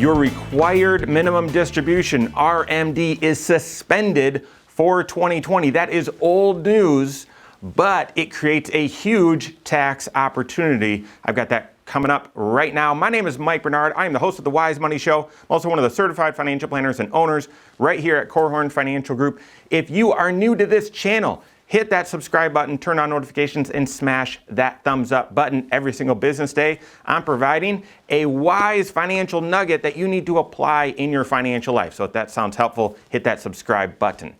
Your required minimum distribution, RMD, is suspended for 2020. That is old news, but it creates a huge tax opportunity. I've got that coming up right now. My name is Mike Bernard. I am the host of the Wise Money Show. I'm also one of the certified financial planners and owners right here at Korhorn Financial Group. If you are new to this channel, hit that subscribe button, turn on notifications, and smash that thumbs up button. Every single business day, I'm providing a wise financial nugget that you need to apply in your financial life. So if that sounds helpful, hit that subscribe button.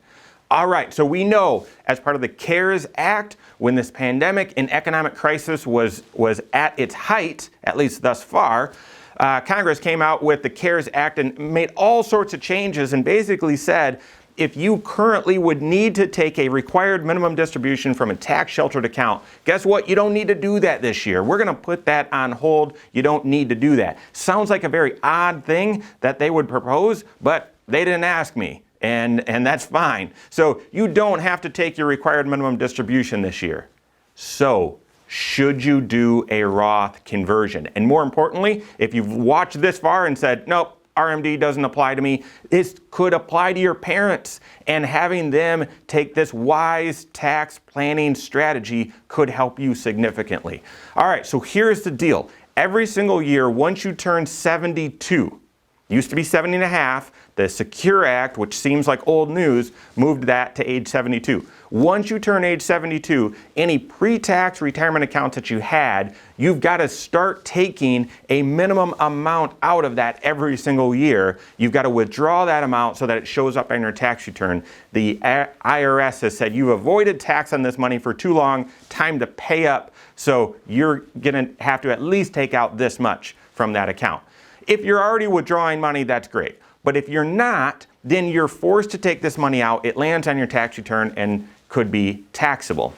All right, so we know as part of the CARES Act, when this pandemic and economic crisis was at its height, at least thus far, Congress came out with the CARES Act and made all sorts of changes and basically said, if you currently would need to take a required minimum distribution from a tax-sheltered account, guess what? You don't need to do that this year. We're going to put that on hold. You don't need to do that. Sounds like a very odd thing that they would propose, but they didn't ask me, and that's fine. So you don't have to take your required minimum distribution this year. So should you do a Roth conversion? And more importantly, if you've watched this far and said, nope, RMD doesn't apply to me, this could apply to your parents, and having them take this wise tax planning strategy could help you significantly. All right, so here's the deal. Every single year, once you turn 72, used to be 70 and a half, the Secure Act, which seems like old news, moved that to age 72. Once you turn age 72, any pre-tax retirement accounts that you had, you've got to start taking a minimum amount out of that every single year. You've got to withdraw that amount so that it shows up on your tax return. The IRS has said you've avoided tax on this money for too long, time to pay up, so you're going to have to at least take out this much from that account. If you're already withdrawing money, that's great. But if you're not, then you're forced to take this money out. It lands on your tax return and could be taxable.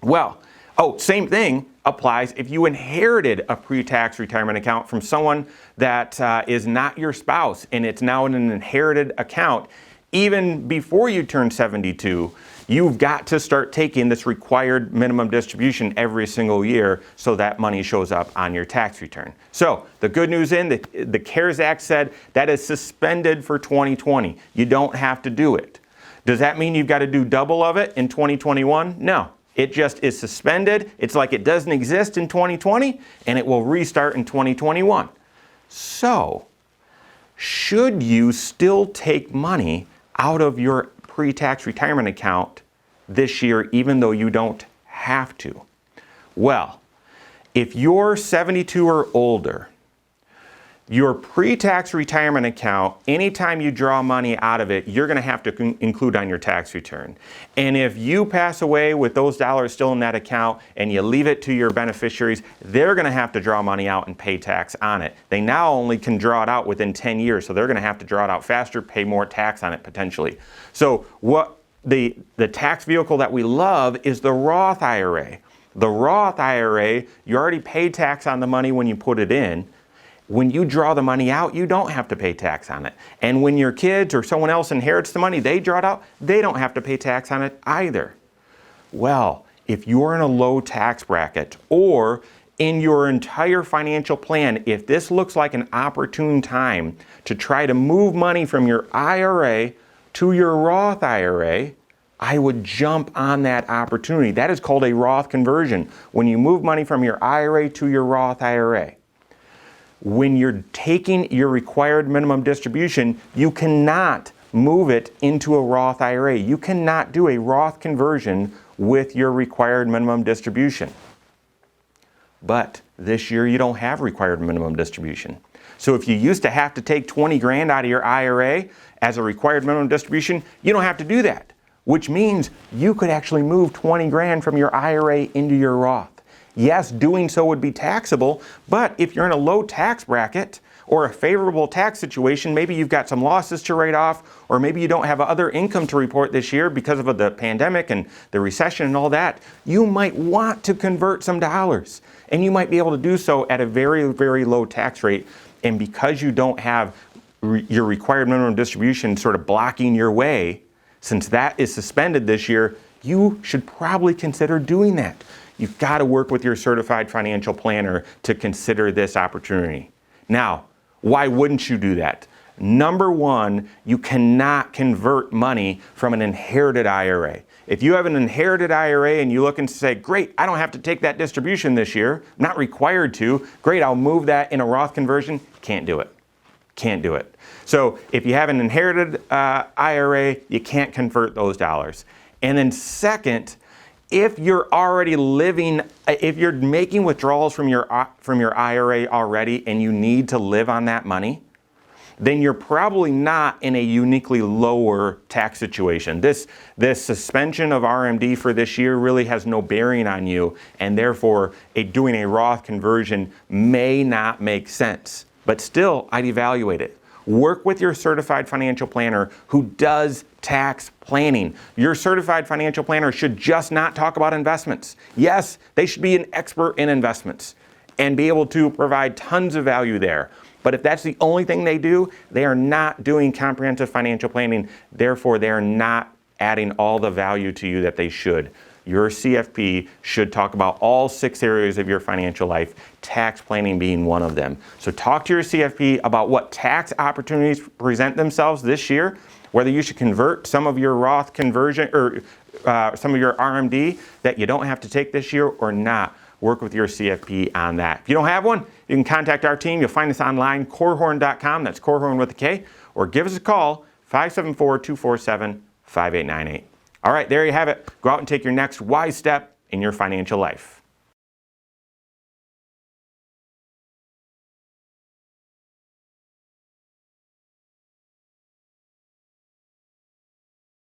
Well, same thing applies if you inherited a pre-tax retirement account from someone that is not your spouse, and it's now in an inherited account. Even before you turn 72, you've got to start taking this required minimum distribution every single year so that money shows up on your tax return. So the good news the CARES Act said that is suspended for 2020. You don't have to do it. Does that mean you've got to do double of it in 2021? No. It just is suspended. It's like it doesn't exist in 2020, and it will restart in 2021. So, should you still take money out of your pre-tax retirement account this year, even though you don't have to? Well, if you're 72 or older, your pre-tax retirement account, anytime you draw money out of it, you're going to have to include on your tax return. And if you pass away with those dollars still in that account and you leave it to your beneficiaries, they're going to have to draw money out and pay tax on it. They now only can draw it out within 10 years, so they're going to have to draw it out faster, pay more tax on it potentially. So what the tax vehicle that we love is the Roth IRA. The Roth IRA, you already pay tax on the money when you put it in. When you draw the money out, you don't have to pay tax on it. And when your kids or someone else inherits the money, they draw it out, they don't have to pay tax on it either. Well, if you're in a low tax bracket or in your entire financial plan, if this looks like an opportune time to try to move money from your IRA to your Roth IRA, I would jump on that opportunity. That is called a Roth conversion, when you move money from your IRA to your Roth IRA. When you're taking your required minimum distribution, you cannot move it into a Roth IRA. You cannot do a Roth conversion with your required minimum distribution. But this year you don't have required minimum distribution. So if you used to have to take 20 grand out of your IRA as a required minimum distribution, you don't have to do that, which means you could actually move 20 grand from your IRA into your Roth. Yes, doing so would be taxable, but if you're in a low tax bracket or a favorable tax situation, maybe you've got some losses to write off, or maybe you don't have other income to report this year because of the pandemic and the recession and all that, you might want to convert some dollars. And you might be able to do so at a very, very low tax rate. And because you don't have your required minimum distribution sort of blocking your way, since that is suspended this year, you should probably consider doing that. You've got to work with your certified financial planner to consider this opportunity. Now, Why wouldn't you do that? Number one, you cannot convert money from an inherited IRA. If you have an inherited IRA and you look and say, great, I don't have to take that distribution this year, not required to, great, I'll move that in a Roth conversion, can't do it. Can't do it. So if you have an inherited IRA, you can't convert those dollars. And then second, if you're already living, if you're making withdrawals from your IRA already and you need to live on that money, then you're probably not in a uniquely lower tax situation. This suspension of RMD for this year really has no bearing on you, and therefore doing a Roth conversion may not make sense. But still, I'd evaluate it. Work with your certified financial planner who does tax planning. Your certified financial planner should just not talk about investments. Yes, they should be an expert in investments and be able to provide tons of value there. But if that's the only thing they do, they are not doing comprehensive financial planning. Therefore, they are not adding all the value to you that they should. Your CFP should talk about all 6 areas of your financial life, tax planning being one of them. So talk to your CFP about what tax opportunities present themselves this year, whether you should convert some of your Roth conversion or some of your RMD that you don't have to take this year or not. Work with your CFP on that. If you don't have one, you can contact our team. You'll find us online, corehorn.com. That's Corehorn with a K. Or give us a call, 574-247-5898. All right, there you have it. Go out and take your next wise step in your financial life.